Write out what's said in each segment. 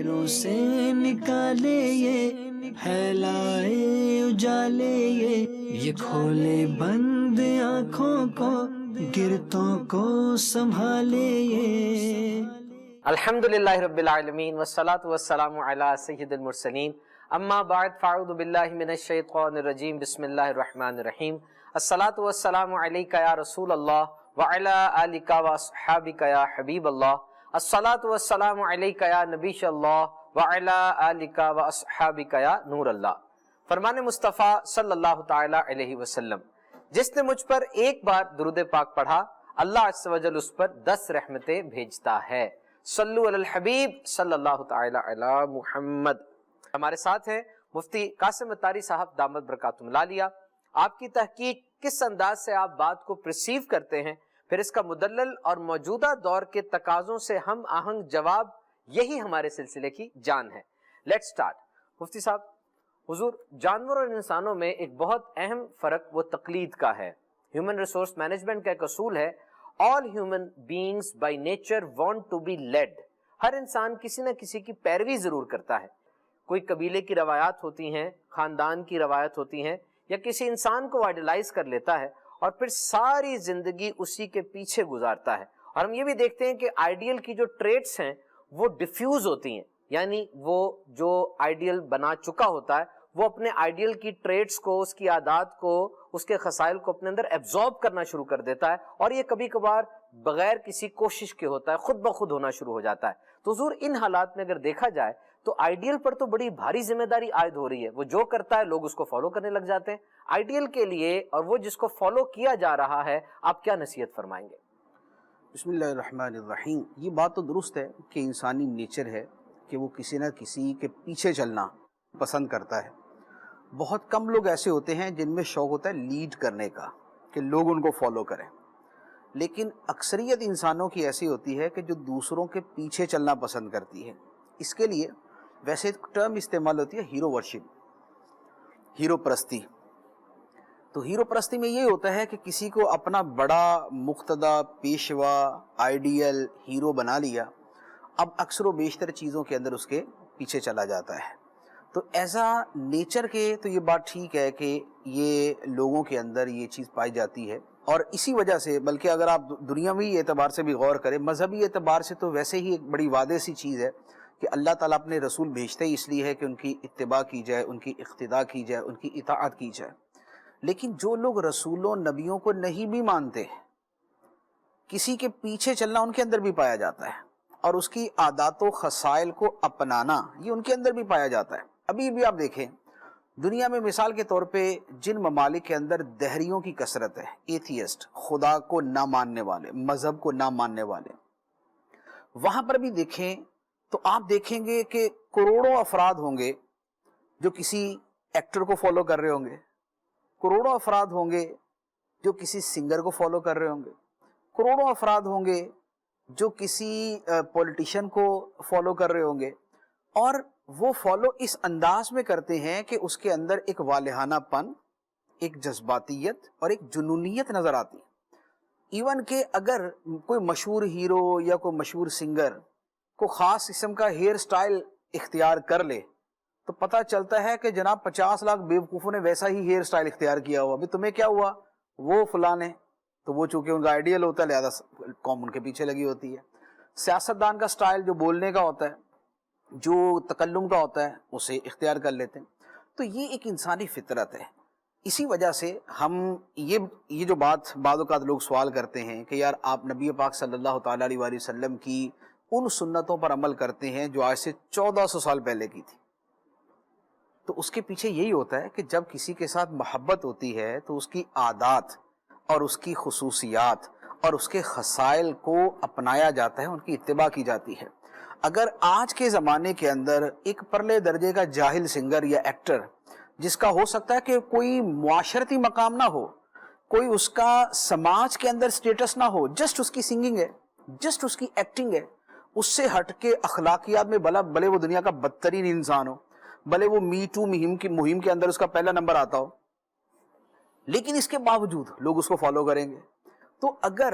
اندھیروں سے نکالے یہ پھیلائے اجالے یہ کھولے بند آنکھوں کو گرتوں کو سنبھالے یہ۔ الحمدللہ رب العالمین والصلاة والسلام علی سید المرسلین اما بعد فاعوذ باللہ من الشیطان الرجیم بسم اللہ الرحمن الرحیم الصلاة والسلام علیکہ یا رسول اللہ وعلی آلکہ واصحابکہ یا حبیب اللہ الصلاة والسلام علیکہ یا نبی اللہ وعلی آلکہ واصحابکہ یا نور اللہ۔ فرمان مصطفیٰ صلی اللہ تعالی علیہ وسلم، جس نے مجھ پر ایک بار درود پاک پڑھا اللہ عز و جل اس پر 10 رحمتیں بھیجتا ہے۔ صلو علی الحبیب صلی اللہ تعالی علی محمد۔ ہمارے ساتھ ہیں مفتی قاسم اتاری صاحب دامت برکاتہم العالیہ۔ آپ کی تحقیق کس انداز سے آپ بات کو پرسیو کرتے ہیں، پھر اس کا مدلل اور موجودہ دور کے تقاضوں سے ہم آہنگ جواب، یہی ہمارے سلسلے کی جان ہے۔ Let's start. مفتی صاحب، حضور، جانور اور انسانوں میں ایک بہت اہم فرق وہ تقلید کا ہے۔ ہیومن ریسورس مینجمنٹ کا ایک اصول ہے، all human beings by nature want to be led۔ ہر انسان کسی نہ کسی کی پیروی ضرور کرتا ہے۔ کوئی قبیلے کی روایات ہوتی ہیں، خاندان کی روایت ہوتی ہیں، یا کسی انسان کو آئیڈیلائز کر لیتا ہے اور پھر ساری زندگی اسی کے پیچھے گزارتا ہے۔ اور ہم یہ بھی دیکھتے ہیں کہ آئیڈیل کی جو ٹریٹس ہیں وہ ڈیفیوز ہوتی ہیں، یعنی وہ جو آئیڈیل بنا چکا ہوتا ہے وہ اپنے آئیڈیل کی ٹریٹس کو، اس کی عادات کو، اس کے خصائل کو اپنے اندر ایبزارب کرنا شروع کر دیتا ہے، اور یہ کبھی کبھار بغیر کسی کوشش کے ہوتا ہے، خود بخود ہونا شروع ہو جاتا ہے۔ تو حضور، ان حالات میں اگر دیکھا جائے تو آئیڈیل پر تو بڑی بھاری ذمہ داری عائد ہو رہی ہے۔ وہ جو کرتا ہے لوگ اس کو فالو کرنے لگ جاتے ہیں۔ آئیڈیل کے لیے اور وہ جس کو فالو کیا جا رہا ہے، آپ کیا نصیحت فرمائیں گے؟ بسم اللہ الرحمن الرحیم۔ یہ بات تو درست ہے کہ انسانی نیچر ہے کہ وہ کسی نہ کسی کے پیچھے چلنا پسند کرتا ہے۔ بہت کم لوگ ایسے ہوتے ہیں جن میں شوق ہوتا ہے لیڈ کرنے کا، کہ لوگ ان کو فالو کریں، لیکن اکثریت انسانوں کی ایسی ہوتی ہے کہ جو دوسروں کے پیچھے چلنا پسند کرتی ہے۔ اس کے لیے ویسے ایک ٹرم استعمال ہوتی ہے، ہیرو ورشپ، ہیرو پرستی۔ تو ہیرو پرستی میں یہ ہوتا ہے کہ کسی کو اپنا بڑا مقتدی، پیشوا، آئیڈیل، ہیرو بنا لیا، اب اکثر و بیشتر چیزوں کے اندر اس کے پیچھے چلا جاتا ہے۔ تو ایسا نیچر کے تو یہ بات ٹھیک ہے کہ یہ لوگوں کے اندر یہ چیز پائی جاتی ہے، اور اسی وجہ سے، بلکہ اگر آپ دنیاوی اعتبار سے بھی غور کریں، مذہبی اعتبار سے تو ویسے ہی ایک بڑی واضح سی چیز ہے کہ اللہ تعالیٰ اپنے رسول بھیجتے ہی اس لیے ہے کہ ان کی اتباع کی جائے، ان کی اقتداء کی جائے، ان کی اطاعت کی جائے۔ لیکن جو لوگ رسولوں، نبیوں کو نہیں بھی مانتے، کسی کے پیچھے چلنا ان کے اندر بھی پایا جاتا ہے، اور اس کی عادات و خصائل کو اپنانا یہ ان کے اندر بھی پایا جاتا ہے۔ ابھی بھی آپ دیکھیں دنیا میں، مثال کے طور پہ جن ممالک کے اندر دہریوں کی کثرت ہے، ایتھیسٹ، خدا کو نہ ماننے والے، مذہب کو نہ ماننے والے، وہاں پر بھی دیکھیں تو آپ دیکھیں گے کہ کروڑوں افراد ہوں گے جو کسی ایکٹر کو فالو کر رہے ہوں گے، کروڑوں افراد ہوں گے جو کسی سنگر کو فالو کر رہے ہوں گے، کروڑوں افراد ہوں گے جو کسی پولیٹیشین کو فالو کر رہے ہوں گے، اور وہ فالو اس انداز میں کرتے ہیں کہ اس کے اندر ایک والہانہ پن، ایک جذباتیت اور ایک جنونیت نظر آتی ہے۔ ایون کہ اگر کوئی مشہور ہیرو یا کوئی مشہور سنگر کو خاص قسم کا ہیئر سٹائل اختیار کر لے تو پتہ چلتا ہے کہ جناب 50 لاکھ بیوقوفوں نے ویسا ہی ہیئر سٹائل اختیار کیا ہوا، ابھی تمہیں کیا ہوا، وہ فلاں ہے، تو وہ چونکہ ان کا آئیڈیل ہوتا ہے لہذا قوم ان کے پیچھے لگی ہوتی ہے۔ سیاستدان کا سٹائل جو بولنے کا ہوتا ہے، جو تکلم کا ہوتا ہے، اسے اختیار کر لیتے ہیں۔ تو یہ ایک انسانی فطرت ہے۔ اسی وجہ سے ہم یہ جو بات بعض اوقات لوگ سوال کرتے ہیں کہ یار آپ نبی پاک صلی اللہ تعالیٰ علیہ وآلہ وسلم کی ان سنتوں پر عمل کرتے ہیں جو آج سے 1400 سال پہلے کی تھی، تو اس کے پیچھے یہی ہوتا ہے کہ جب کسی کے ساتھ محبت ہوتی ہے تو اس کی عادات اور اس کی خصوصیات اور اس کے خصائل کو اپنایا جاتا ہے، ان کی اتباع کی جاتی ہے۔ اگر آج کے زمانے کے اندر ایک پرلے درجے کا جاہل سنگر یا ایکٹر، جس کا ہو سکتا ہے کہ کوئی معاشرتی مقام نہ ہو، کوئی اس کا سماج کے اندر سٹیٹس نہ ہو، جسٹ اس کی سنگنگ ہے، جسٹ اس کی ایکٹنگ ہے، اس سے ہٹ کے اخلاقیات میں بھلے وہ دنیا کا بدترین انسان ہو، بھلے وہ می ٹو مہم کے اندر اس کا پہلا نمبر آتا ہو، لیکن اس کے باوجود لوگ اس کو فالو کریں گے۔ تو اگر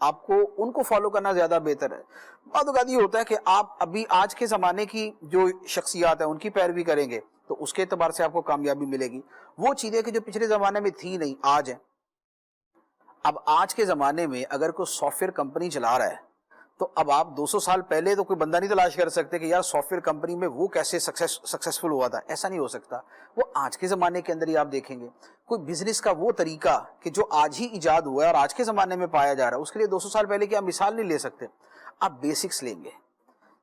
آپ کو ان کو فالو کرنا زیادہ بہتر ہے. بعض اوقات یہ ہوتا ہے کہ آپ ابھی آج کے زمانے کی جو شخصیات ہیں ان کی پیروی کریں گے تو اس کے اعتبار سے آپ کو کامیابی ملے گی. وہ چیزیں کہ جو پچھلے زمانے میں تھی نہیں آج ہیں. اب آج کے زمانے میں اگر کوئی سافٹ ویئر کمپنی چلا رہا ہے تو اب آپ 200 سال پہلے تو کوئی بندہ نہیں تلاش کر سکتے کہ یار سافٹ ویئر کمپنی میں وہ کیسے سکسیسفل ہوا تھا. ایسا نہیں ہو سکتا. وہ آج کے زمانے کے اندر ہی آپ دیکھیں گے کوئی بزنس کا وہ طریقہ کہ جو آج ہی ایجاد ہوا ہے اور آج کے زمانے میں پایا جا رہا ہے اس کے لیے 200 سال پہلے کی آپ مثال نہیں لے سکتے. آپ بیسکس لیں گے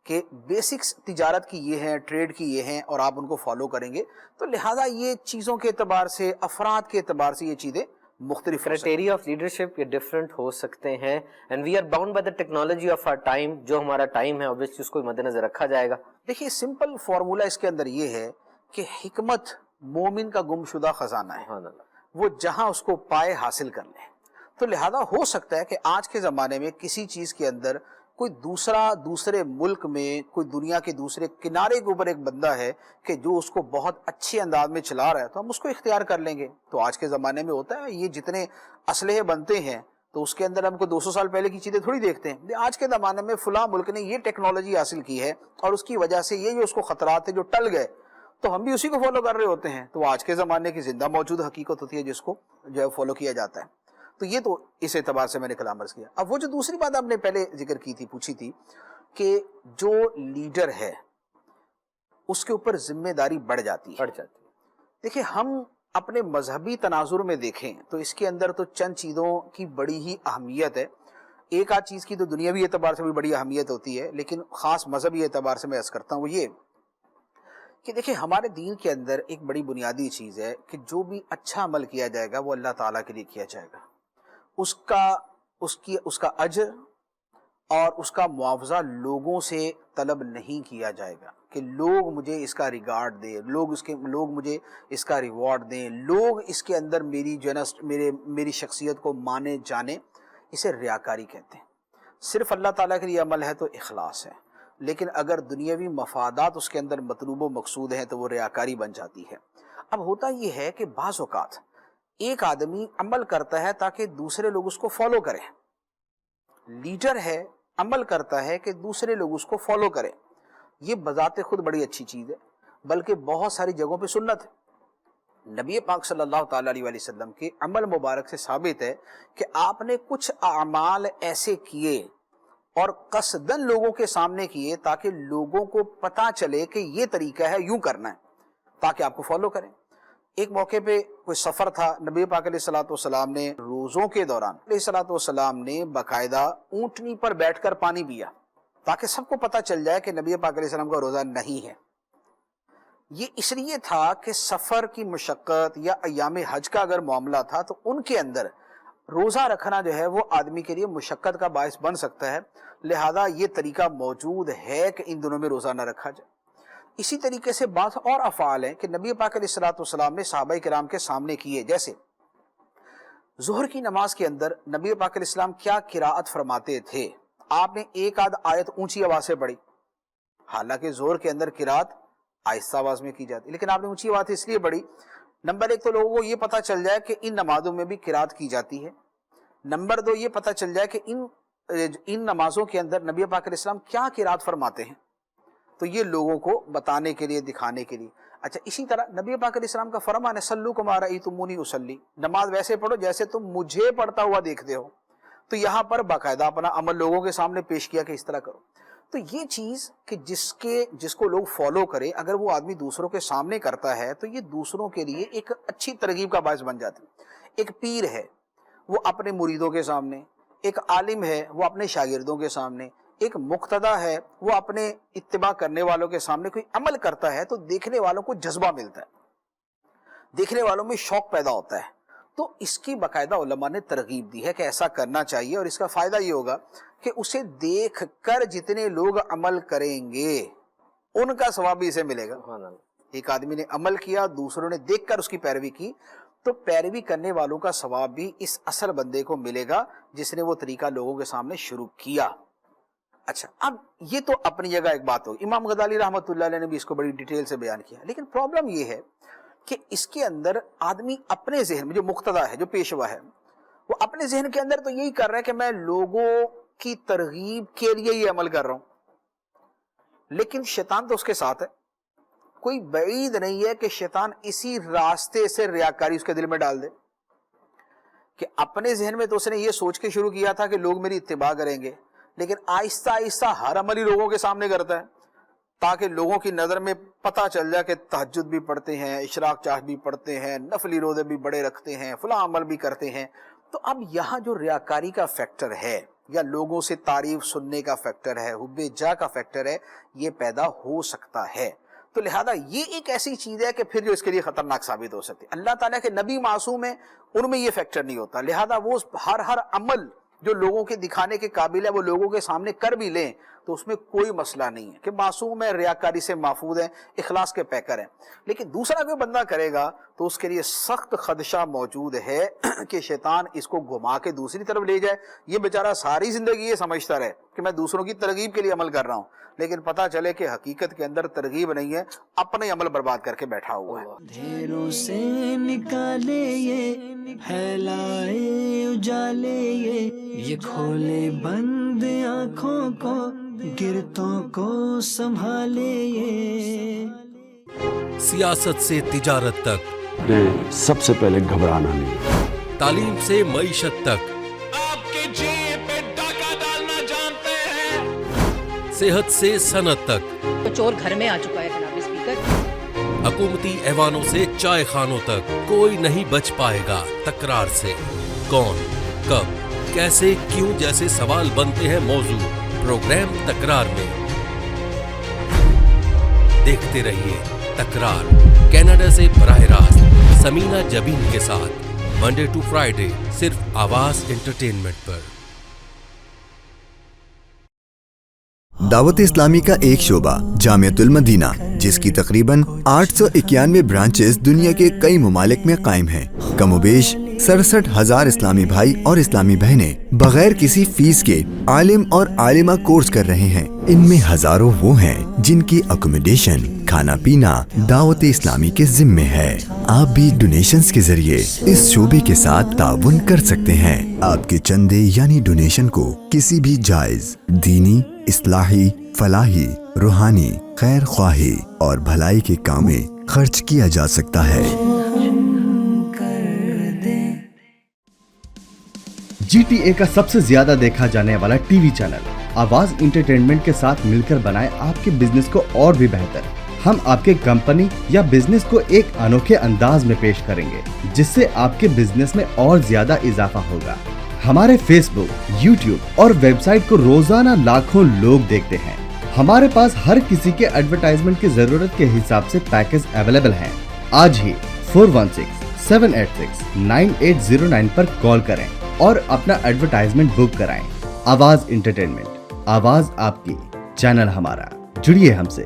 کہ بیسکس تجارت کی یہ ہیں, ٹریڈ کی یہ ہیں, اور آپ ان کو فالو کریں گے تو لہٰذا یہ چیزوں کے اعتبار سے, افراد کے اعتبار سے یہ چیزیں مختلف کرائٹیریا آف لیڈرشپ یہ ڈفرینٹ ہو سکتے ہیں and we are bound by the technology of our time. جو ہمارا ٹائم ہے obviously اس کو مد نظر رکھا جائے گا. دیکھیے سمپل فارمولا اس کے اندر یہ ہے کہ حکمت مومن کا گم شدہ خزانہ ہے, وہ جہاں اس کو پائے حاصل کر لے. تو لہذا ہو سکتا ہے کہ آج کے زمانے میں کسی چیز کے اندر کوئی دوسرے ملک میں, کوئی دنیا کے دوسرے کنارے کے اوپر ایک بندہ ہے کہ جو اس کو بہت اچھے انداز میں چلا رہا ہے تو ہم اس کو اختیار کر لیں گے. تو آج کے زمانے میں ہوتا ہے یہ جتنے اسلحے بنتے ہیں تو اس کے اندر ہم کو 200 سال پہلے کی چیزیں تھوڑی دیکھتے ہیں. آج کے زمانے میں فلاں ملک نے یہ ٹیکنالوجی حاصل کی ہے اور اس کی وجہ سے یہ جو اس کو خطرات تھے جو ٹل گئے تو ہم بھی اسی کو فالو کر رہے ہوتے ہیں. تو آج کے زمانے کی زندہ موجود حقیقت ہوتی ہے جس کو جو ہے فالو کیا جاتا ہے. تو یہ تو اس اعتبار سے میں نے کلام عرض کیا. اب وہ جو دوسری بات آپ نے پہلے ذکر کی تھی, پوچھی تھی کہ جو لیڈر ہے اس کے اوپر ذمہ داری بڑھ جاتی ہے. دیکھیں ہم اپنے مذہبی تناظر میں دیکھیں تو اس کے اندر تو چند چیزوں کی بڑی ہی اہمیت ہے. ایک آدھ چیز کی تو دنیاوی اعتبار سے بھی بڑی اہمیت ہوتی ہے, لیکن خاص مذہبی اعتبار سے میں عرض کرتا ہوں وہ یہ کہ دیکھیں ہمارے دین کے اندر ایک بڑی بنیادی چیز ہے کہ جو بھی اچھا عمل کیا جائے گا وہ اللہ تعالیٰ کے لیے کیا جائے گا. اس کا اجر اور اس کا معاوضہ لوگوں سے طلب نہیں کیا جائے گا کہ لوگ مجھے اس کا ریگارڈ دیں, لوگ مجھے اس کا ریوارڈ دیں, لوگ اس کے اندر میری شخصیت کو مانے جانے. اسے ریاکاری کہتے ہیں. صرف اللہ تعالیٰ کے لیے عمل ہے تو اخلاص ہے, لیکن اگر دنیاوی مفادات اس کے اندر مطلوب و مقصود ہیں تو وہ ریاکاری بن جاتی ہے. اب ہوتا یہ ہے کہ بعض اوقات ایک آدمی عمل کرتا ہے تاکہ دوسرے لوگ اس کو فالو کریں. لیڈر ہے, عمل کرتا ہے کہ دوسرے لوگ اس کو فالو کریں. یہ بذات خود بڑی اچھی چیز ہے, بلکہ بہت ساری جگہوں پہ سنت ہے. نبی پاک صلی اللہ تعالیٰ علیہ وسلم کے عمل مبارک سے ثابت ہے کہ آپ نے کچھ اعمال ایسے کیے اور قصدن لوگوں کے سامنے کیے تاکہ لوگوں کو پتہ چلے کہ یہ طریقہ ہے, یوں کرنا ہے, تاکہ آپ کو فالو کریں. ایک موقع پہ کوئی سفر تھا, نبی پاک علیہ الصلوۃ والسلام نے روزوں کے دوران علیہ الصلوۃ والسلام نے باقاعدہ اونٹنی پر بیٹھ کر پانی پیا تاکہ سب کو پتہ چل جائے کہ نبی پاک علیہ السلام کا روزہ نہیں ہے. یہ اس لیے تھا کہ سفر کی مشقت یا ایام حج کا اگر معاملہ تھا تو ان کے اندر روزہ رکھنا جو ہے وہ آدمی کے لیے مشقت کا باعث بن سکتا ہے, لہذا یہ طریقہ موجود ہے کہ ان دنوں میں روزہ نہ رکھا جائے. اسی طریقے سے بعض اور افعال ہیں کہ نبی پاک علیہ الصلوۃ والسلام نے صحابہ کرام کے سامنے کیے. جیسے ظہر کی نماز کے اندر نبی پاک علیہ السلام کیا قراءت فرماتے تھے. آپ نے ایک آدھ آیت اونچی آواز سے پڑھی, حالانکہ ظہر کے اندر قراءت آہستہ آواز میں کی جاتی, لیکن آپ نے اونچی آواز اس لیے پڑھی. نمبر ایک تو لوگوں کو یہ پتہ چل جائے کہ ان نمازوں میں بھی قراءت کی جاتی ہے. نمبر دو یہ پتہ چل جائے کہ ان نمازوں کے اندر نبی پاک علیہ السلام کیا قراءت فرماتے ہیں, تو یہ لوگوں کو بتانے کے لیے, دکھانے کے لیے. اچھا, اسی طرح نبی پاک علیہ السلام کا فرمان ہے صلو کما رأیتمونی اصلی, نماز ویسے پڑھو جیسے تم مجھے پڑھتا ہوا دیکھتے ہو. تو یہاں پر باقاعدہ اپنا عمل لوگوں کے سامنے پیش کیا کہ اس طرح کرو. تو یہ چیز کہ جس کو لوگ فالو کریں, اگر وہ آدمی دوسروں کے سامنے کرتا ہے تو یہ دوسروں کے لیے ایک اچھی ترغیب کا باعث بن جاتی. ایک پیر ہے وہ اپنے مریدوں کے سامنے, ایک عالم ہے وہ اپنے شاگردوں کے سامنے, ایک مقتدا ہے وہ اپنے اتباع کرنے والوں کے سامنے کوئی عمل کرتا ہے تو دیکھنے والوں کو جذبہ ملتا ہے, دیکھنے والوں میں شوق پیدا ہوتا ہے. تو اس کی باقاعدہ علماء نے ترغیب دی ہے کہ ایسا کرنا چاہیے, اور اس کا فائدہ یہ ہوگا کہ اسے دیکھ کر جتنے لوگ عمل کریں گے ان کا ثواب بھی اسے ملے گا. ایک آدمی نے عمل کیا, دوسروں نے دیکھ کر اس کی پیروی کی, تو پیروی کرنے والوں کا ثواب بھی اس اصل بندے کو ملے گا جس نے وہ طریقہ لوگوں کے سامنے شروع کیا. اچھا, اب یہ تو اپنی جگہ ایک بات ہوگی. امام غزالی رحمۃ اللہ علیہ نے بھی اس کو بڑی ڈیٹیل سے بیان کیا, لیکن پرابلم یہ ہے کہ اس کے اندر آدمی اپنے ذہن میں جو مقتدا ہے, جو پیشوا ہے, وہ اپنے ذہن کے اندر تو یہی کر رہا ہے کہ میں لوگوں کی ترغیب کے لیے یہ عمل کر رہا ہوں، لیکن شیطان تو اس کے ساتھ ہے. کوئی بعید نہیں ہے کہ شیطان اسی راستے سے ریاکاری اس کے دل میں ڈال دے کہ اپنے ذہن میں تو اس نے یہ سوچ کے شروع کیا تھا کہ لوگ میری اتباع کریں گے، لیکن آہستہ آہستہ ہر عمل ہی لوگوں کے سامنے کرتا ہے تاکہ لوگوں کی نظر میں پتہ چل جائے کہ تہجد بھی پڑھتے ہیں، اشراق چاہ بھی پڑھتے ہیں، نفلی روزے بھی بڑے رکھتے ہیں، فلاں عمل بھی کرتے ہیں. تو اب یہاں جو ریاکاری کا فیکٹر ہے یا لوگوں سے تعریف سننے کا فیکٹر ہے، حب جاہ کا فیکٹر ہے، یہ پیدا ہو سکتا ہے. تو لہذا یہ ایک ایسی چیز ہے کہ پھر جو اس کے لیے خطرناک ثابت ہو سکتی ہے. اللہ تعالیٰ کے نبی معصوم ہیں، ان میں یہ فیکٹر نہیں ہوتا، لہذا وہ ہر عمل جو لوگوں کے دکھانے کے قابل ہے وہ لوگوں کے سامنے کر بھی لیں تو اس میں کوئی مسئلہ نہیں ہے کہ معصوم ہے، ریاکاری سے محفوظ ہے، اخلاص کے پیکر ہیں. لیکن دوسرا کوئی بندہ کرے گا تو اس کے لیے سخت خدشہ موجود ہے کہ شیطان اس کو گھما کے دوسری طرف لے جائے. یہ بیچارہ ساری زندگی یہ سمجھتا رہے کہ میں دوسروں کی ترغیب کے لیے عمل کر رہا ہوں، لیکن پتہ چلے کہ حقیقت کے اندر ترغیب نہیں ہے، اپنے عمل برباد کر کے بیٹھا ہوا ہے. اندھیروں سے نکالے یہ پھیلائے اجالے یہ کھولے بند آنکھوں کو گرتوں کو سنبھالے یہ. سیاست سے تجارت تک، نے سب سے پہلے گھبرانا نہیں. تعلیم سے معیشت تک، آپ کے جیب پہ ڈاکہ ڈالنا جانتے ہیں. صحت سے صنعت تک، تو چور گھر میں آ چکا ہے جناب اسپیکر. حکومتی ایوانوں سے چائے خانوں تک، کوئی نہیں بچ پائے گا تکرار سے. کون، کب، کیسے، کیوں جیسے سوال بنتے ہیں موضوع پروگرام تکرار میں. دیکھتے رہیے تکرار، کینیڈا سے براہ راست سمینہ جبین کے ساتھ، منڈے ٹو فرائیڈے صرف آواز انٹرٹینمنٹ پر. دعوت اسلامی کا ایک شعبہ جامعۃ المدینہ، جس کی تقریباً 891 برانچز دنیا کے کئی ممالک میں قائم ہیں. کم و بیش 67,000 اسلامی بھائی اور اسلامی بہنیں بغیر کسی فیس کے عالم اور عالمہ کورس کر رہے ہیں. ان میں ہزاروں وہ ہیں جن کی اکوموڈیشن، کھانا پینا دعوت اسلامی کے ذمے ہے. آپ بھی ڈونیشنز کے ذریعے اس شعبے کے ساتھ تعاون کر سکتے ہیں. آپ کے چندے یعنی ڈونیشن کو کسی بھی جائز دینی، اصلاحی، فلاحی، روحانی، خیر خواہی اور بھلائی کے کام میں خرچ کیا جا سکتا ہے. جی ٹی اے کا سب سے زیادہ دیکھا جانے والا ٹی وی چینل آواز انٹرٹینمنٹ کے ساتھ مل کر بنائے آپ کے بزنس کو اور بھی بہتر. ہم آپ کے کمپنی یا بزنس کو ایک انوکھے انداز میں پیش کریں گے جس سے آپ کے بزنس میں اور زیادہ اضافہ ہوگا. ہمارے فیس بک، یوٹیوب اور ویب سائٹ کو روزانہ لاکھوں لوگ دیکھتے ہیں. ہمارے پاس ہر کسی کے ایڈورٹائزمنٹ کی ضرورت کے حساب سے پیکج اویلیبل ہیں. آج ہی 416-786-9809 پر کال کریں اور اپنا ایڈورٹائزمنٹ بک کرائیں. آواز انٹرٹینمنٹ، آواز آپ کی، چینل ہمارا. جڑیے ہم سے.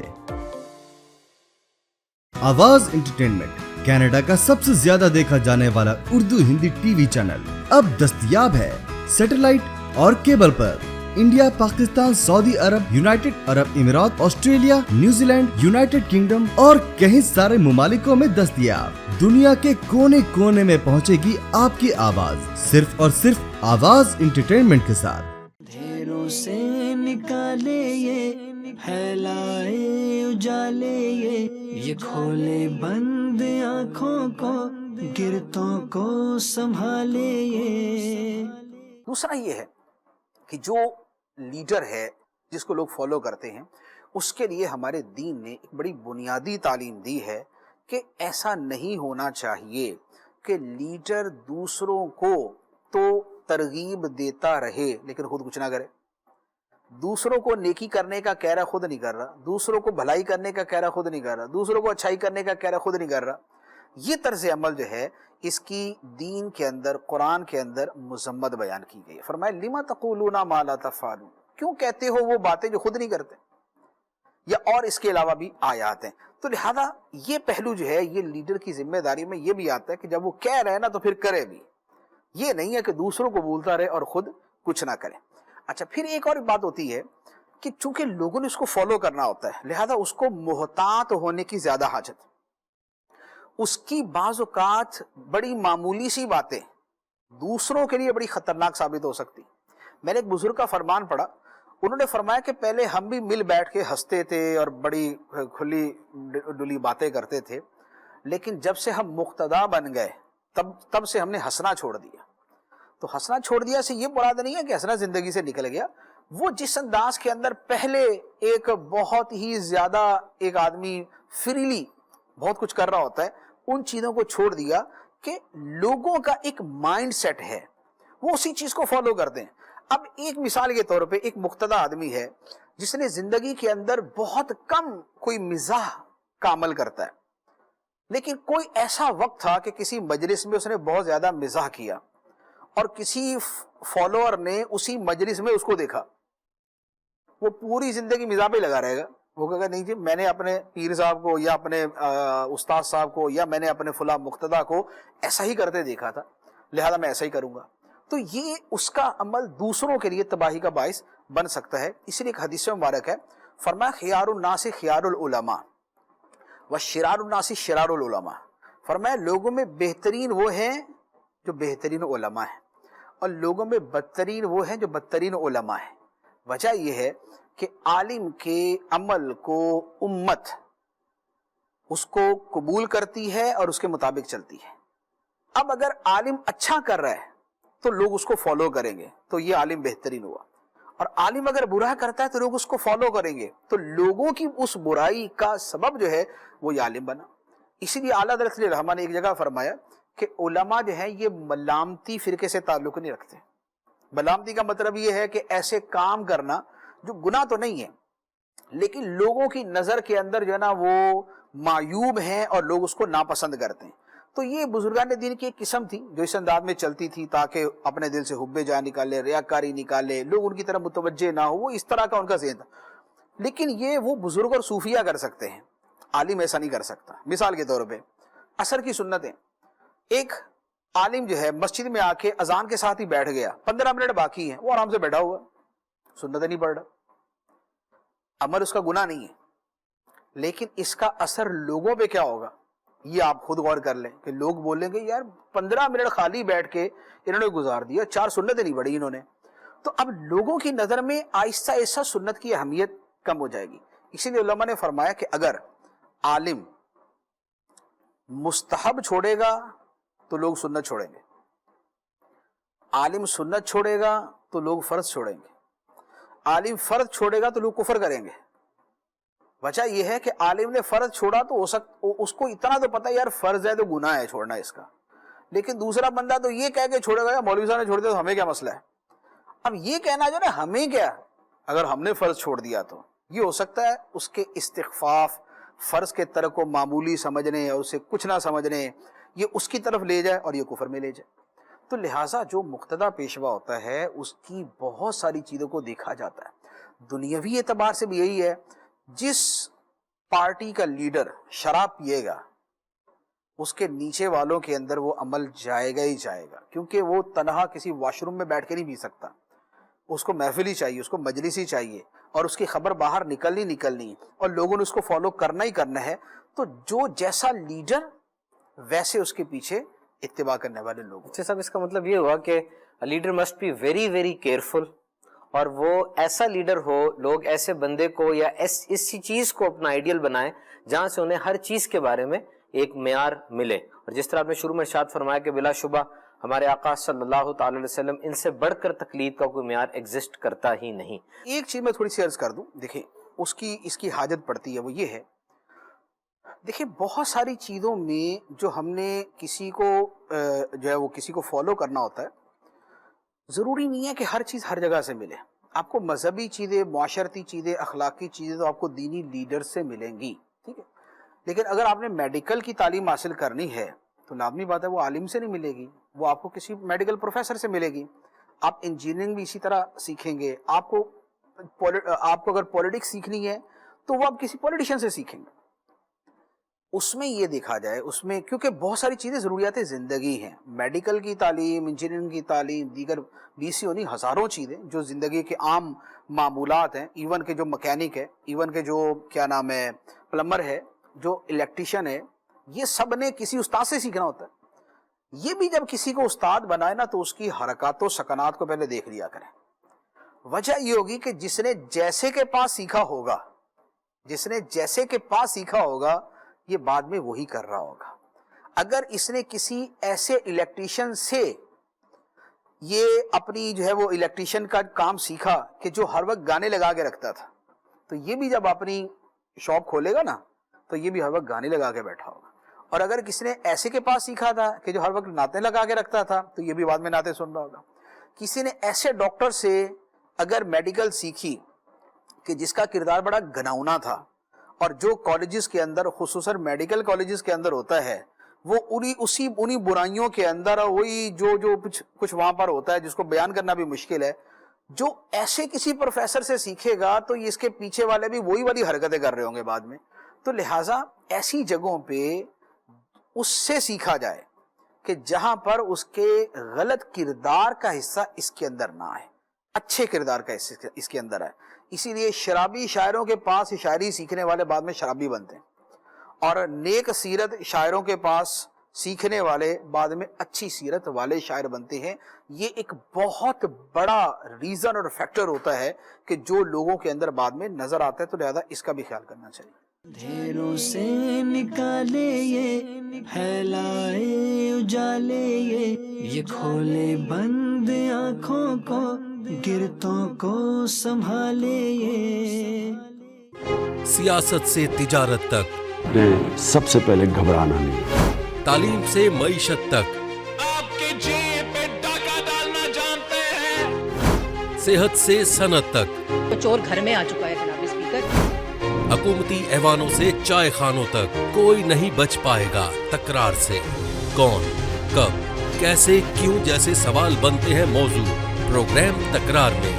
آواز انٹرٹینمنٹ کینیڈا کا سب سے زیادہ دیکھا جانے والا Urdu Hindi T V channel اب دستیاب ہے سیٹلائٹ اور کیبل پر. انڈیا، پاکستان، سعودی عرب، یونائٹڈ عرب امارات، Australia, New Zealand, United kingdom اور کئی سارے ممالکوں میں دستیاب. دنیا کے کونے کونے میں پہنچے گی آپ کی آواز صرف اور صرف آواز انٹرٹینمنٹ کے ساتھ. اندھیروں سے نکالے یہ پھیلائے اجالے یہ کھولے بند آنکھوں کو گرتوں کو سنبھالے یہ. دوسرا یہ ہے کہ جو لیڈر ہے جس کو لوگ فالو کرتے ہیں اس کے لیے ہمارے دین نے ایک بڑی بنیادی تعلیم دی ہے کہ ایسا نہیں ہونا چاہیے کہ لیڈر دوسروں کو تو ترغیب دیتا رہے لیکن خود کچھ نہ کرے. دوسروں کو نیکی کرنے کا کہہ رہا خود نہیں کر رہا، دوسروں کو بھلائی کرنے کا کہہ رہا خود نہیں کر رہا، دوسروں کو اچھائی کرنے کا کہہ رہا خود نہیں کر رہا. یہ طرز عمل جو ہے اس کی دین کے اندر، قرآن کے اندر مذمت بیان کی گئی ہے. فرمایا لما تقولون ما لا تفعلون، کیوں کہتے ہو وہ باتیں جو خود نہیں کرتے. یا اور اس کے علاوہ بھی آیات ہیں. تو لہذا یہ پہلو جو ہے یہ لیڈر کی ذمہ داری میں یہ بھی آتا ہے کہ جب وہ کہہ رہے ہیں نا تو پھر کرے بھی. یہ نہیں ہے کہ دوسروں کو بولتا رہے اور خود کچھ نہ کرے. اچھا، پھر ایک اور بات ہوتی ہے کہ چونکہ لوگوں نے اس کو فالو کرنا ہوتا ہے لہذا اس کو محتاط ہونے کی زیادہ حاجت. اس کی بعض اوقات بڑی معمولی سی باتیں دوسروں کے لیے بڑی خطرناک ثابت ہو سکتی. میں نے ایک بزرگ کا فرمان پڑھا, انہوں نے فرمایا کہ پہلے ہم بھی مل بیٹھ کے ہنستے تھے اور بڑی کھلی ڈلی باتیں کرتے تھے, لیکن جب سے ہم مقتدا بن گئے تب سے ہم نے ہنسنا چھوڑ دیا. تو ہنسنا چھوڑ دیا سے یہ مراد نہیں ہے کہ ہنسنا زندگی سے نکل گیا, وہ جس انداز کے اندر پہلے ایک بہت ہی زیادہ ایک آدمی فریلی بہت کچھ کر رہا ہوتا ہے, ان چیزوں کو چھوڑ دیا کہ لوگوں کا ایک مائنڈ سیٹ ہے, وہ اسی چیز کو فالو کرتے ہیں. اب ایک مثال کے طور پہ ایک مقتدا آدمی ہے جس نے زندگی کے اندر بہت کم کوئی مزاح کا عمل کرتا ہے, لیکن کوئی ایسا وقت تھا کہ کسی مجلس میں اس نے بہت زیادہ مزاح کیا اور کسی فالوور نے اسی مجلس میں اس کو دیکھا, وہ پوری زندگی مزاح پہ لگا رہے گا. وہ کہے گا نہیں جی میں نے اپنے پیر صاحب کو یا اپنے استاد صاحب کو یا میں نے اپنے فلاں مقتدا کو ایسا ہی کرتے دیکھا تھا, لہذا میں ایسا ہی کروں گا. تو یہ اس کا عمل دوسروں کے لیے تباہی کا باعث بن سکتا ہے. اسی لیے ایک حدیث مبارک ہے, فرمایا خیار الناس خیار العلماء وشرار الناس شرار العلماء. فرمایا لوگوں میں بہترین وہ ہیں جو بہترین علماء ہیں, اور لوگوں میں بدترین وہ ہیں جو بدترین علماء ہیں. وجہ یہ ہے کہ عالم کے عمل کو امت اس کو قبول کرتی ہے اور اس کے مطابق چلتی ہے. اب اگر عالم اچھا کر رہا ہے تو لوگ اس کو فالو کریں گے, تو یہ عالم بہترین ہوا, اور عالم اگر برا کرتا ہے تو لوگ اس کو فالو کریں گے, تو لوگوں کی اس برائی کا سبب جو ہے وہ یہ عالم بنا. اسی لیے اعلیٰ حضرت علیہ الرحمہ نے ایک جگہ فرمایا کہ علماء جو ہیں یہ ملامتی فرقے سے تعلق نہیں رکھتے. ملامتی کا مطلب یہ ہے کہ ایسے کام کرنا جو گناہ تو نہیں ہے لیکن لوگوں کی نظر کے اندر جو ہے نا وہ معیوب ہیں اور لوگ اس کو ناپسند کرتے ہیں. تو یہ بزرگان دین کی ایک قسم تھی جو اس انداز میں چلتی تھی تاکہ اپنے دل سے حب جاں نکالے, ریاکاری نکالے, لوگ ان کی طرف متوجہ نہ ہو, وہ اس طرح کا ان کا ذہن تھا. لیکن یہ وہ بزرگ اور صوفیہ کر سکتے ہیں, عالم ایسا نہیں کر سکتا. مثال کے طور پہ عصر کی سنتیں, ایک عالم جو ہے مسجد میں آ کے اذان کے ساتھ ہی بیٹھ گیا, 15 منٹ باقی ہیں, وہ آرام سے بیٹھا ہوا, سنتیں نہیں پڑھ رہا, عمل اس کا گناہ نہیں ہے, لیکن اس کا اثر لوگوں پہ کیا ہوگا یہ آپ خود غور کر لیں کہ لوگ بولیں گے یار 15 منٹ خالی بیٹھ کے انہوں نے گزار دیا, 4 سنتیں نہیں پڑھی انہوں نے. تو اب لوگوں کی نظر میں آہستہ آہستہ سنت کی اہمیت کم ہو جائے گی. اسی لیے علماء نے فرمایا کہ اگر عالم مستحب چھوڑے گا تو لوگ سنت چھوڑیں گے, عالم سنت چھوڑے گا تو لوگ فرض چھوڑیں گے, عالم فرض چھوڑے گا تو لوگ کفر کریں گے. وجہ یہ ہے کہ عالم نے فرض چھوڑا تو اس کو اتنا تو پتہ یار فرض ہے تو گناہ ہے چھوڑنا اس کا, لیکن دوسرا بندہ تو یہ کہہ کے چھوڑے گا یا مولوی صاحب نے چھوڑ دیا تو ہمیں کیا مسئلہ ہے. اب یہ کہنا جو ہے ہمیں کیا, اگر ہم نے فرض چھوڑ دیا تو یہ ہو سکتا ہے اس کے استخفاف, فرض کے ترک کو معمولی سمجھنے اور اسے کچھ نہ سمجھنے, یہ اس کی طرف لے جائے اور یہ کفر میں لے جائے. تو لہٰذا جو مقتدیٰ پیشوا ہوتا ہے اس کی بہت ساری چیزوں کو دیکھا جاتا ہے. دنیاوی اعتبار سے بھی یہی ہے, جس پارٹی کا لیڈر شراب پیے گا اس کے نیچے والوں کے اندر وہ عمل جائے گا ہی جائے گا, کیونکہ وہ تنہا کسی واش روم میں بیٹھ کے نہیں پی سکتا, اس کو محفل ہی چاہیے, اس کو مجلس ہی چاہیے, اور اس کی خبر باہر نکلنی اور لوگوں نے اس کو فالو کرنا ہی کرنا ہے. تو جو جیسا لیڈر ویسے اس کے پیچھے اتباع کرنے والے لوگ. اچھا صاحب, اس کا مطلب یہ ہوا کہ leader must be very very careful, اور وہ ایسا لیڈر ہو, لوگ ایسے بندے کو یا اسی چیز کو اپنا آئیڈیل بنائیں جہاں سے انہیں ہر چیز کے بارے میں ایک معیار ملے. اور جس طرح آپ نے شروع میں ارشاد فرمایا کہ بلا شبہ ہمارے آقا صلی اللہ تعالی علیہ وسلم ان سے بڑھ کر تقلید کا کوئی معیار ایگزسٹ کرتا ہی نہیں. ایک چیز میں تھوڑی سی عرض کر دوں, دیکھیں اس کی حاجت پڑتی ہے, وہ یہ ہے, دیکھیں بہت ساری چیزوں میں جو ہم نے کسی کو جو ہے وہ کسی کو فالو کرنا ہوتا ہے, ضروری نہیں ہے کہ ہر چیز ہر جگہ سے ملے. آپ کو مذہبی چیزیں, معاشرتی چیزیں, اخلاقی چیزیں تو آپ کو دینی لیڈر سے ملیں گی, ٹھیک ہے, لیکن اگر آپ نے میڈیکل کی تعلیم حاصل کرنی ہے تو لازمی بات ہے وہ عالم سے نہیں ملے گی, وہ آپ کو کسی میڈیکل پروفیسر سے ملے گی. آپ انجینئرنگ بھی اسی طرح سیکھیں گے, آپ کو اگر پولیٹکس سیکھنی ہے تو وہ آپ کسی پولیٹیشین سے سیکھیں گے. اس میں یہ دیکھا جائے, اس میں کیونکہ بہت ساری چیزیں ضروریات زندگی ہیں, میڈیکل کی تعلیم, انجینئرنگ کی تعلیم, دیگر 20 نہیں ہزاروں چیزیں جو زندگی کے عام معمولات ہیں, ایون کہ جو مکینک ہے, ایون کہ جو کیا نام ہے پلمبر ہے, جو الیکٹریشین ہے, یہ سب نے کسی استاد سے سیکھنا ہوتا ہے. یہ بھی جب کسی کو استاد بنائے نا تو اس کی حرکات و سکنات کو پہلے دیکھ لیا کریں. وجہ یہ ہوگی کہ جس نے جیسے کے پاس سیکھا ہوگا یہ بعد میں وہی کر رہا ہوگا. اگر اس نے کسی ایسے الیکٹریشین سے یہ اپنی جو ہے وہ الیکٹریشین کا کام سیکھا کہ جو ہر وقت گانے لگا کے رکھتا تھا, تو یہ بھی جب اپنی شاپ کھولے گا نا تو یہ بھی ہر وقت گانے لگا کے بیٹھا ہوگا. اور اگر کسی نے ایسے کے پاس سیکھا تھا کہ جو ہر وقت نعتیں لگا کے رکھتا تھا تو یہ بھی بعد میں نعتیں سن رہا ہوگا. کسی نے ایسے ڈاکٹر سے اگر میڈیکل سیکھی کہ جس کا کردار بڑا گھناؤنا تھا, اور جو کالجز کے اندر خصوصاً میڈیکل کالجز کے اندر ہوتا ہے وہ انہی برائیوں کے اندر وہی جو کچھ وہاں پر ہوتا ہے جس کو بیان کرنا بھی مشکل ہے, جو ایسے کسی پروفیسر سے سیکھے گا تو اس کے پیچھے والے بھی وہی والی حرکتیں کر رہے ہوں گے بعد میں. تو لہٰذا ایسی جگہوں پہ اس سے سیکھا جائے کہ جہاں پر اس کے غلط کردار کا حصہ اس کے اندر نہ آئے, اچھے کردار کا حصہ اس کے اندر آئے. اسی لیے شرابی شاعروں کے پاس شاعری سیکھنے والے بعد میں شرابی بنتے ہیں, اور نیک سیرت شاعروں کے پاس سیکھنے والے بعد میں اچھی سیرت والے شاعر بنتے ہیں. یہ ایک بہت بڑا ریزن اور فیکٹر ہوتا ہے کہ جو لوگوں کے اندر بعد میں نظر آتا ہے, تو لہذا اس کا بھی خیال کرنا چاہیے. دھیروں سے نکالے یہ پھیلائے اجالے یہ کھولے بند آنکھوں کو گرتوں کو سنبھالے یہ. سیاست سے تجارت تک, سب سے پہلے گھبرانا نہیں. تعلیم سے معیشت تک, آپ کی جیب پہ ڈاکہ ڈالنا جانتے ہیں. صحت سے صنعت تک, تو چور گھر میں آ چکا ہے جناب اسپیکر. حکومتی ایوانوں سے چائے خانوں تک کوئی نہیں بچ پائے گا تکرار سے. کون, کب, کیسے, کیوں جیسے سوال بنتے ہیں موضوع پروگرام تکرار میں.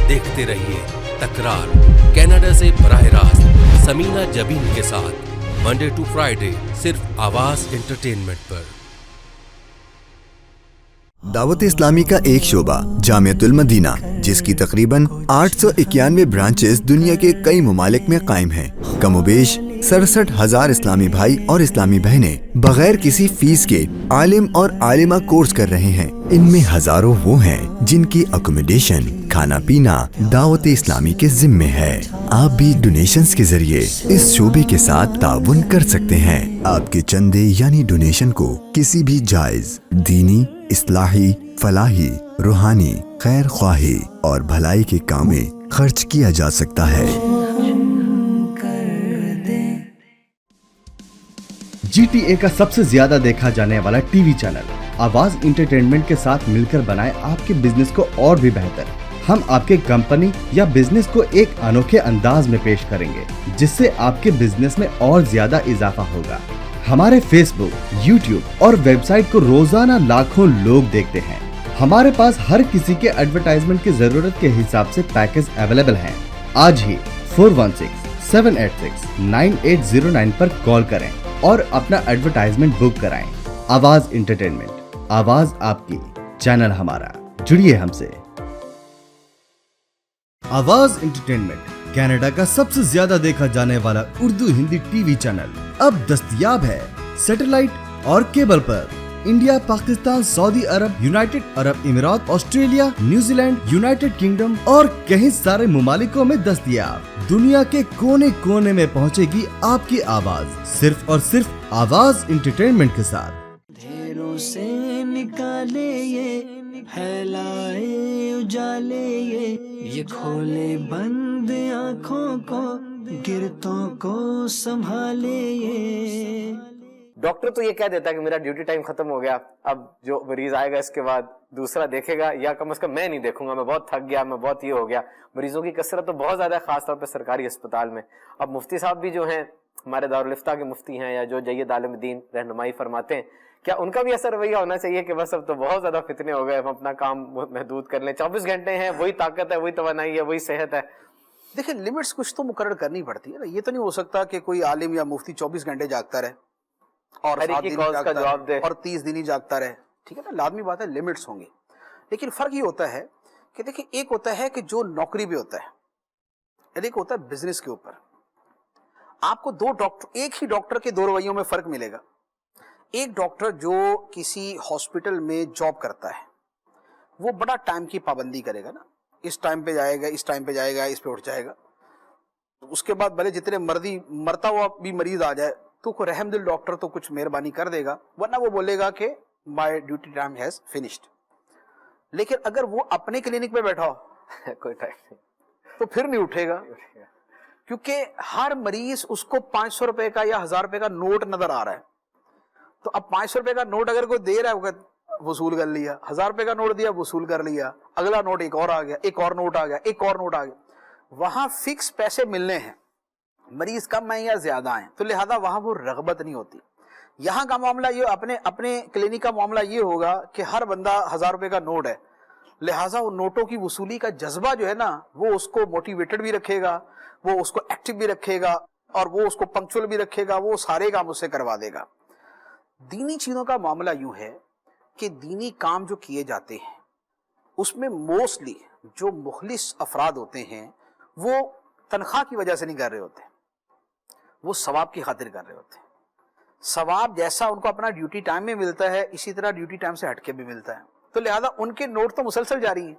دیکھتے رہیے تکرار کینیڈا سے براہ راست سمینہ جبین کے ساتھ منڈے ٹو فرائیڈے صرف آواز انٹرٹینمنٹ پر. دعوت اسلامی کا ایک شعبہ جامعۃ المدینہ جس کی تقریباً 891 برانچز دنیا کے کئی ممالک میں قائم ہیں. کم و بیش 67,000 اسلامی بھائی اور اسلامی بہنیں بغیر کسی فیس کے عالم اور عالمہ کورس کر رہے ہیں. ان میں ہزاروں وہ ہیں جن کی اکوموڈیشن, کھانا پینا دعوت اسلامی کے ذمے ہے. آپ بھی ڈونیشنز کے ذریعے اس شعبے کے ساتھ تعاون کر سکتے ہیں. آپ کے چندے یعنی ڈونیشن کو کسی بھی جائز دینی, اصلاحی, فلاحی, روحانی, خیر خواہی اور بھلائی کے کام میں خرچ کیا جا سکتا ہے. جی ٹی اے کا سب سے زیادہ دیکھا جانے والا ٹی وی چینل آواز انٹرٹینمنٹ کے ساتھ مل کر بنائے آپ کے بزنس کو اور بھی بہتر. ہم آپ کے کمپنی یا بزنس کو ایک انوکھے انداز میں پیش کریں گے جس سے آپ کے بزنس میں اور زیادہ اضافہ ہوگا. ہمارے فیس بک, یوٹیوب اور ویب سائٹ کو روزانہ لاکھوں لوگ دیکھتے ہیں. ہمارے پاس ہر کسی کے ایڈورٹائزمنٹ کی ضرورت کے حساب سے پیکیج اویلیبل ہیں. آج ہی 4167869809 پر کال کریں اور اپنا ایڈورٹائزمنٹ بک کرائیں. آواز انٹرٹینمنٹ, آواز آپ کی, چینل ہمارا. جڑیے ہم سے. آواز انٹرٹینمنٹ کینیڈا کا سب سے زیادہ دیکھا جانے والا Urdu Hindi T V channel اب دستیاب ہے سیٹلائٹ اور کیبل پر. انڈیا, پاکستان, سعودی عرب, یونائٹڈ عرب امارات, Australia, New Zealand, United kingdom اور کئی سارے ممالکوں میں دستیاب. دنیا کے کونے کونے میں پہنچے گی آپ کی آواز صرف اور صرف آواز انٹرٹینمنٹ کے ساتھ. دھیروں سے نکالے یہ پھیلائے اجالے یہ کھولے بند آنکھوں کو گرتوں کو سنبھالے یہ. ڈاکٹر تو یہ کہہ دیتا ہے کہ میرا ڈیوٹی ٹائم ختم ہو گیا, اب جو مریض آئے گا اس کے بعد دوسرا دیکھے گا, یا کم از کم میں نہیں دیکھوں گا, میں بہت تھک گیا, میں بہت یہ ہو گیا. مریضوں کی کثرت تو بہت زیادہ ہے, خاص طور پہ سرکاری اسپتال میں. اب مفتی صاحب بھی جو ہیں ہمارے دارالفتہ کے مفتی ہیں, یا جو جید عالم دین رہنمائی فرماتے ہیں, کیا ان کا بھی ایسا رویہ ہونا چاہیے کہ بس اب تو بہت زیادہ فتنے ہو گئے, ہم اپنا کام محدود کر لیں, 24 گھنٹے ہیں, وہی طاقت ہے, وہی توانائی ہے, وہی صحت ہے. دیکھیں لمٹس کچھ تو مقرر کرنی پڑتی ہے نا. یہ تو نہیں ہو سکتا کہ کوئی عالم یا مفتی 24 گھنٹے جاگتا رہے اور 7 دن جاگتا رہے اور 30 دن ہی جاگتا رہے. ٹھیک ہے نا, لازمی بات ہے لمٹس ہوں گی. لیکن فرق یہ ہوتا ہے کہ دیکھیں ایک ہوتا ہے کہ جو نوکری پہ ہوتا ہے, ایک ہوتا ہے بزنس کے اوپر. آپ کو ایک ہی ڈاکٹر کے 2 رویوں میں فرق ملے گا. ایک ڈاکٹر جو کسی ہاسپٹل میں جاب کرتا ہے وہ بڑا ٹائم کی پابندی کرے گا نا, اس ٹائم پہ جائے گا, اس ٹائم پہ جائے گا, اس پہ اٹھ جائے گا. اس کے بعد بھلے جتنے مرضی مرتا ہوا بھی مریض آ جائے تو کوئی رحم دل ڈاکٹر تو کچھ مہربانی کر دے گا, ورنہ وہ بولے گا کہ my duty time has finished. لیکن اگر وہ اپنے کلینک پہ بیٹھا ہو کوئی ٹائم نہیں تو پھر نہیں اٹھے گا, کیونکہ ہر مریض اس کو 500 روپے کا یا 1000 روپے کا نوٹ نظر آ رہا ہے. تو اب 500 روپے کا نوٹ اگر کوئی دے رہا ہے وصول کر لیا, 1000 روپے کا نوٹ دیا وصول کر لیا, اگلا نوٹ ایک اور آ گیا, ایک اور نوٹ آ گیا, ایک اور نوٹ آ گیا. وہاں فکس پیسے ملنے ہیں, مریض کم ہیں یا زیادہ ہیں, تو لہذا وہاں وہ رغبت نہیں ہوتی. یہاں کا معاملہ یہ اپنے کلینک کا معاملہ یہ ہوگا کہ ہر بندہ 1000 روپے کا نوٹ ہے, لہٰذا وہ نوٹوں کی وصولی کا جذبہ جو ہے نا وہ اس کو موٹیویٹڈ بھی رکھے گا, وہ اس کو ایکٹیو بھی رکھے گا, اور وہ اس کو پنکچول بھی رکھے گا, وہ سارے کام اس سے کروا دے گا. دینی چیزوں کا معاملہ یوں ہے کہ دینی کام جو کیے جاتے ہیں اس میں موسٹلی جو مخلص افراد ہوتے ہیں وہ تنخواہ کی وجہ سے نہیں کر رہے ہوتے, وہ ثواب کی خاطر کر رہے ہوتے ہیں. ثواب جیسا ان کو اپنا ڈیوٹی ٹائم میں ملتا ہے اسی طرح ڈیوٹی ٹائم سے ہٹ کے بھی ملتا ہے, تو لہذا ان کے نوٹ تو مسلسل جاری ہیں.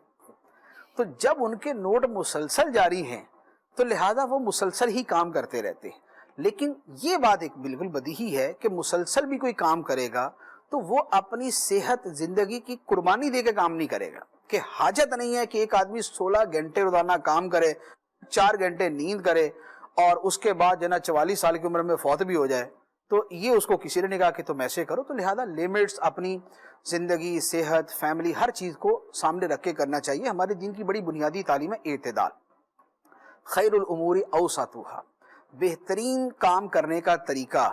تو جب ان کے نوٹ مسلسل جاری ہیں تو لہذا وہ مسلسل ہی کام کرتے رہتے ہیں. لیکن یہ بات ایک بالکل بدیہی ہے کہ مسلسل بھی کوئی کام کرے گا تو وہ اپنی صحت زندگی کی قربانی دے کے کام نہیں کرے گا. کہ حاجت نہیں ہے کہ ایک آدمی 16 گھنٹے روزانہ کام کرے, 4 گھنٹے نیند کرے اور اس کے بعد جنا 44 سال کی عمر میں فوت بھی ہو جائے, تو یہ اس کو کسی نے نہیں کہا کہ تم ایسے کرو. تو لہذا لمٹس اپنی زندگی, صحت, فیملی, ہر چیز کو سامنے رکھ کے کرنا چاہیے. ہمارے دین کی بڑی بنیادی تعلیم ہے اعتدال. خیر الامور اوسطها, بہترین کام کرنے کا طریقہ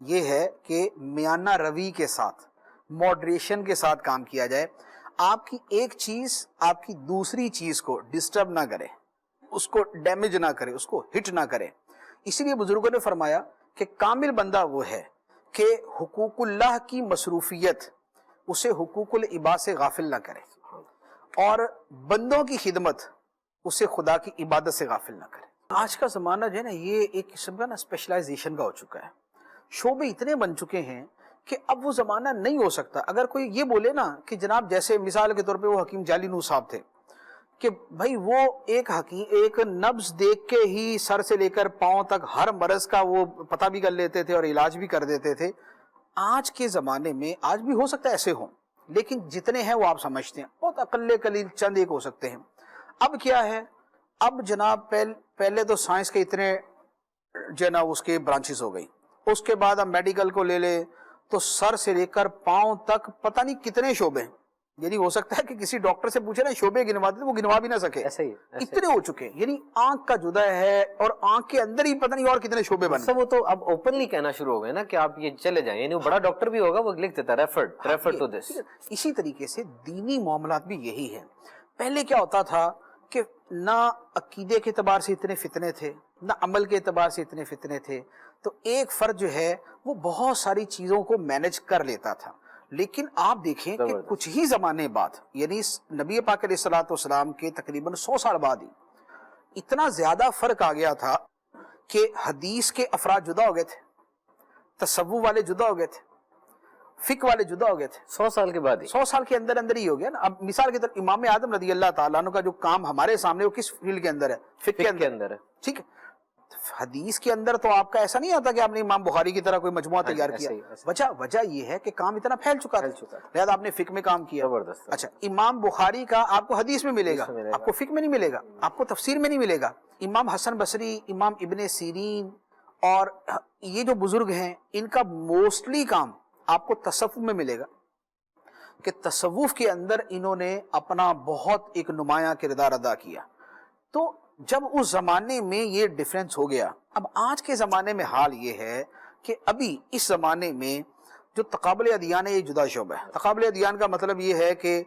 یہ ہے کہ میانہ روی کے ساتھ, ماڈریشن کے ساتھ کام کیا جائے. آپ کی ایک چیز آپ کی دوسری چیز کو ڈسٹرب نہ کرے, اس کو ڈیمیج نہ کرے, اس کو ہٹ نہ کرے. اسی لیے بزرگوں نے فرمایا کہ کامل بندہ وہ ہے کہ حقوق اللہ کی مصروفیت اسے حقوق العباد سے غافل نہ کرے, اور بندوں کی خدمت اسے خدا کی عبادت سے غافل نہ کرے. آج کا زمانہ جو ہے نا یہ ایک قسم کا نا اسپیشلائزیشن کا ہو چکا ہے. شعبے اتنے بن چکے ہیں کہ اب وہ زمانہ نہیں ہو سکتا. اگر کوئی یہ بولے نا کہ جناب جیسے مثال کے طور پہ وہ حکیم جعلی نو صاحب تھے کہ بھائی وہ ایک نبض دیکھ کے ہی سر سے لے کر پاؤں تک ہر مرض کا وہ پتہ بھی کر لیتے تھے اور علاج بھی کر دیتے تھے. آج کے زمانے میں آج بھی ہو سکتا ہے ایسے ہوں, لیکن جتنے ہیں وہ آپ سمجھتے ہیں بہت اقل قلیل چند ایک ہو سکتے ہیں. اب کیا ہے, اب جناب پہلے تو سائنس کے اتنے جو ہے نا اس کے برانچز ہو گئی, اس کے بعد اب میڈیکل کو لے لے تو سر سے لے کر پاؤں تک پتہ نہیں کتنے شعبے ہیں. یعنی ہو سکتا ہے کہ کسی ڈاکٹر سے پوچھے نا شعبے گنواتے تو وہ گنوا بھی نہ سکے, اتنے ہو چکے. یعنی آنکھ کا جدا ہے اور آنکھ کے اندر ہی پتہ نہیں اور کتنے شعبے بنے. وہ تو اب اوپنلی کہنا شروع ہو گئے نا کہ آپ یہ چلے جائیں, یعنی وہ بڑا ڈاکٹر بھی ہوگا وہ لکھ دیتا ریفر ٹو دس. اسی طریقے سے دینی معاملات بھی یہی ہے. پہلے کیا ہوتا تھا کہ نہ عقیدے کے اعتبار سے اتنے فتنے تھے, نہ عمل کے اعتبار سے اتنے فتنے تھے, تو ایک فرد جو ہے وہ بہت ساری چیزوں کو مینج کر لیتا تھا. لیکن آپ دیکھیں کہ کچھ ہی زمانے بعد, یعنی نبی پاک علیہ الصلوۃ والسلام کے تقریباً 100 سال بعد ہی اتنا زیادہ فرق آ گیا تھا کہ حدیث کے افراد جدا ہو گئے تھے, تصوف والے جدا ہو گئے تھے, فقہ والے جدا ہو گئے تھے. 100 سال کے بعد 100 سال کے اندر ہی ہو گیا نا. اب مثال کے طور امام اعظم رضی اللہ تعالیٰ عنہ کا جو کام ہمارے سامنے وہ کس فیلڈ کے اندر ہے, فقہ کے اندر ہے. ٹھیک ہے, حدیث کے اندر تو آپ کا ایسا نہیں آتا کہ آپ نے امام بخاری کی طرح کوئی مجموعہ تیار کیا. وجہ یہ ہے کہ کام اتنا پھیل چکا تھا, لہذا آپ نے فقہ میں کام کیا. اچھا, امام بخاری کا آپ کو حدیث میں ملے گا, آپ کو فقہ میں نہیں ملے گا, آپ کو تفسیر میں نہیں ملے گا. امام حسن بصری, امام ابن سیرین اور یہ جو بزرگ ہیں ان کا موسٹلی کام آپ کو تصوف میں ملے گا کہ تصوف کے اندر انہوں نے اپنا بہت ایک نمایاں کردار ادا کیا. تو جب اس زمانے میں یہ ڈیفرنس ہو گیا, اب آج کے زمانے میں حال یہ ہے کہ ابھی اس زمانے میں جو تقابل ادیان ہے یہ جدا شعبہ ہے. تقابل ادیان کا مطلب یہ ہے کہ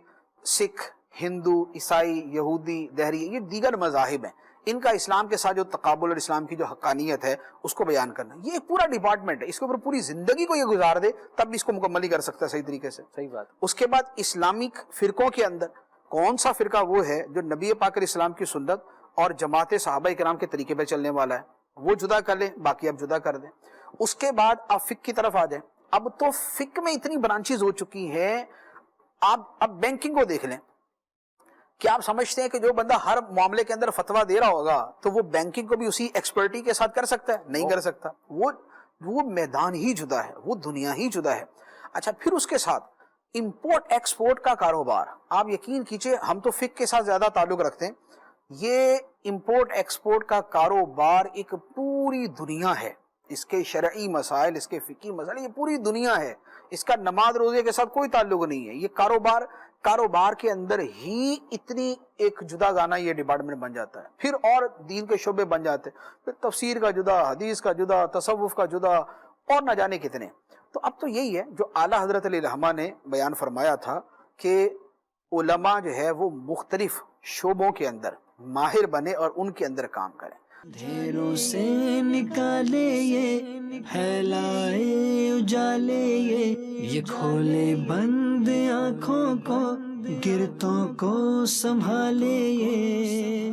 سکھ, ہندو, عیسائی, یہودی, دہری, یہ دیگر مذاہب ہیں, ان کا اسلام کے ساتھ جو تقابل اور اسلام کی جو حقانیت ہے اس کو بیان کرنا, یہ ایک پورا ڈپارٹمنٹ ہے. اس کے اوپر پوری زندگی کو یہ گزار دے تب بھی اس کو مکمل نہیں کر سکتا صحیح طریقے سے. صحیح بات. اس کے بعد اسلامک فرقوں کے اندر کون سا فرقہ وہ ہے جو نبی پاک علیہ السلام کی سنت اور جماعت صحابہ کرام کے طریقے پہ چلنے والا ہے, وہ جدا کر لیں, باقی آپ جدا کر دیں. اس کے بعد آپ فقہ کی طرف آ جائیں. اب تو فقہ میں اتنی برانچز ہو چکی ہیں. آپ اب بینکنگ کو دیکھ لیں. کیا آپ سمجھتے ہیں کہ جو بندہ ہر معاملے کے اندر فتویٰ دے رہا ہوگا تو وہ بینکنگ کو بھی اسی ایکسپرٹی کے ساتھ کر سکتا ہے؟ نہیں کر سکتا. وہ میدان ہی جدا ہے, وہ دنیا ہی جدا ہے. اچھا, پھر اس کے ساتھ امپورٹ ایکسپورٹ کا کاروبار. آپ یقین کیجئے, ہم تو فقہ کے ساتھ زیادہ تعلق رکھتے ہیں. یہ امپورٹ ایکسپورٹ کا کاروبار ایک پوری دنیا ہے. اس کے شرعی مسائل, اس کے فقہی مسائل, یہ پوری دنیا ہے. اس کا نماز روزے کے ساتھ کوئی تعلق نہیں ہے. یہ کاروبار کے اندر ہی اتنی ایک جدا گانا یہ ڈپارٹمنٹ بن جاتا ہے. پھر اور دین کے شعبے بن جاتے ہیں, پھر تفسیر کا جدا, حدیث کا جدا, تصوف کا جدا, اور نہ جانے کتنے. تو اب تو یہی ہے جو اعلیٰ حضرت علیہ الرحمہ نے بیان فرمایا تھا کہ علماء جو ہے وہ مختلف شعبوں کے اندر ماہر بنے اور ان کے اندر کام کریں. اندھیروں سے نکالے یہ, پھیلائے اجالے یہ کھولے بند آنکھوں کو, گرتوں کو سنبھالے یہ.